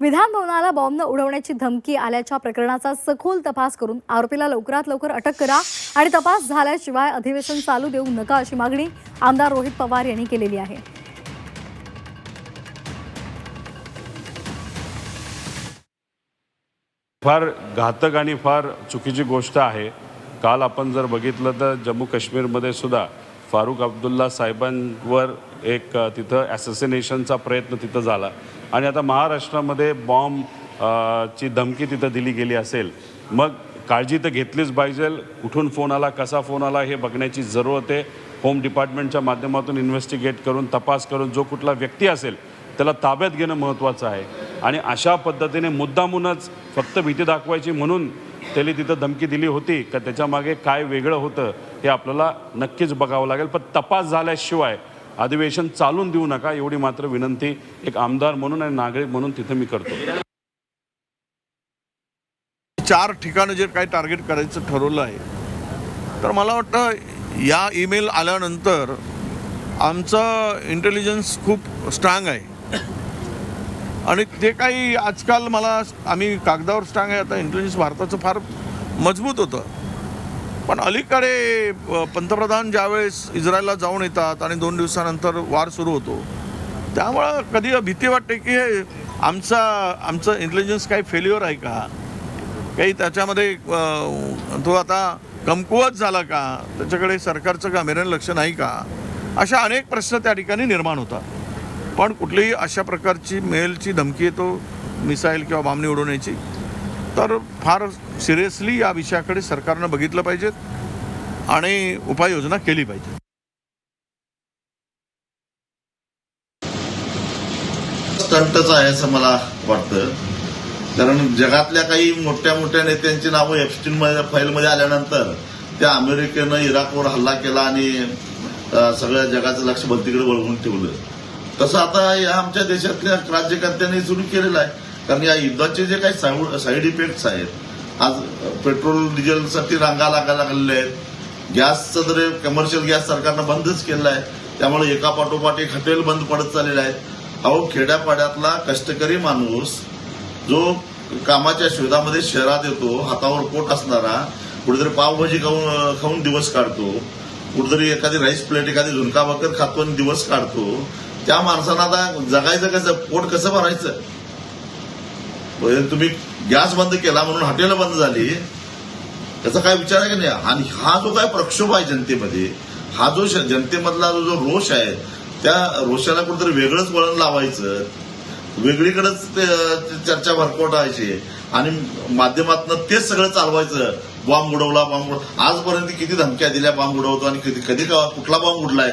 विधान भवनाला बॉम्बनं उडवण्याची धमकी आल्याच्या प्रकरणाचा सखोल तपास करून आरोपीला लवकरात लवकर अटक करा आणि तपास झाल्याशिवाय अधिवेशन चालू देऊ नका अशी मागणी आमदार रोहित पवार यांनी केलेली आहे. फार घातक आणि फार चुकीची गोष्ट आहे. काल आपण जर बघितलं तर जम्मू काश्मीरमध्ये सुद्धा फारुख अब्दुल्ला साहेबांवर एक तिथं ॲसेसिनेशनचा प्रयत्न तिथं झाला आणि आता महाराष्ट्रामध्ये बॉम्ब ची धमकी तिथं दिली गेली असेल. मग काळजी तर घेतलीच पाहिजे. कुठून फोन आला, कसा फोन आला हे बघण्याची जरूरत आहे. होम डिपार्टमेंटच्या माध्यमातून इन्व्हेस्टिगेट करून तपास करून जो कुठला व्यक्ती असेल त्याला ताब्यात घेणं महत्त्वाचं आहे. आणि अशा पद्धतीने मुद्दामूनच फक्त भीती दाखवायची म्हणून त्यांनी तिथं धमकी दिली होती का त्याच्यामागे काय वेगळं होतं हे आपल्याला नक्कीच बघावं लागेल. पण तपास झाल्याशिवाय अधिवेशन चालून देऊ नका एवढी मात्र विनंती एक आमदार म्हणून आणि नागरिक म्हणून तिथं मी करतो. 4 ठिकाणं जे काही टार्गेट करायचं ठरवलं आहे तर मला वाटतं या ईमेल आल्यानंतर आमचं इंटेलिजन्स खूप स्ट्रॉंग आहे आणि ते काही आजकाल आम्ही कागदावर स्ट्रॉंग आहे. आता इंटेलिजन्स भारताचं फार मजबूत होतं. पण अलीकडे पंतप्रधान ज्यावेळेस इस्रायलला जाऊन येतात आणि 2 दिवसानंतर वार सुरू होतो त्यामुळं कधी भीती वाटते की हे आमचं इंटेलिजन्स काही फेल्युअर आहे का, काही त्याच्यामध्ये तो आता कमकुवत झाला का, त्याच्याकडे सरकारचं गांभीर्यानं लक्ष नाही का, अशा अनेक प्रश्न त्या ठिकाणी निर्माण होतात. पण कुठलीही अशा प्रकारची मेलची धमकी येतो मिसाईल किंवा बामणी उडवण्याची तर फार सिरियसली या विषयाकडे सरकारनं बघितलं पाहिजेत आणि उपाययोजना केली पाहिजे. स्टंटच आहे असं मला वाटतं. कारण जगातल्या काही मोठ्या मोठ्या नेत्यांची नावं एप्स्टीन फाईलमध्ये आल्यानंतर त्या अमेरिकेनं इराकवर हल्ला केला आणि सगळ्या जगाचं लक्ष भलतीकडे वळवून ठेवलं. तसं आता या आमच्या देशातल्या राज्यकर्त्यांनी सुरू केलेलं आहे. कारण या युद्धाचे जे काही साईड इफेक्ट्स आहेत, आज पेट्रोल डिझेलसाठी रांगा लागायला लागलेल्या आहेत. गॅसचं जर कमर्शियल गॅस सरकारनं बंदच केलं आहे. त्यामुळे एका पाठोपाठ एक हॉटेल बंद पडत चाललेलं आहे. अहो, खेड्यापाड्यातला कष्टकरी माणूस जो कामाच्या शोधामध्ये शहरात येतो, हातावर पोट असणारा, कुठेतरी पावभाजी खाऊन दिवस काढतो, कुठेतरी एखादी राईस प्लेट एखादी झुणका भाकर खातो आणि दिवस काढतो, त्या माणसानं आता जगायचं कसं, पोट कसं भरायचं. तुम्ही गॅस बंद केला म्हणून हॉटेल बंद झाली, त्याचा काय विचार आहे की नाही. आणि हा जो काय प्रक्षोभ आहे जनतेमध्ये, हा जो जनतेमधला जो रोष आहे त्या रोषाला कुठेतरी वेगळंच वळण लावायचं, वेगळीकडेच चर्चा भरकटायची आणि माध्यमातून तेच सगळं चालवायचं. बॉम्ब उडवला, आजपर्यंत किती धमक्या दिल्या बॉम्ब उडवतो आणि कधी कुठला बॉम्ब उडलाय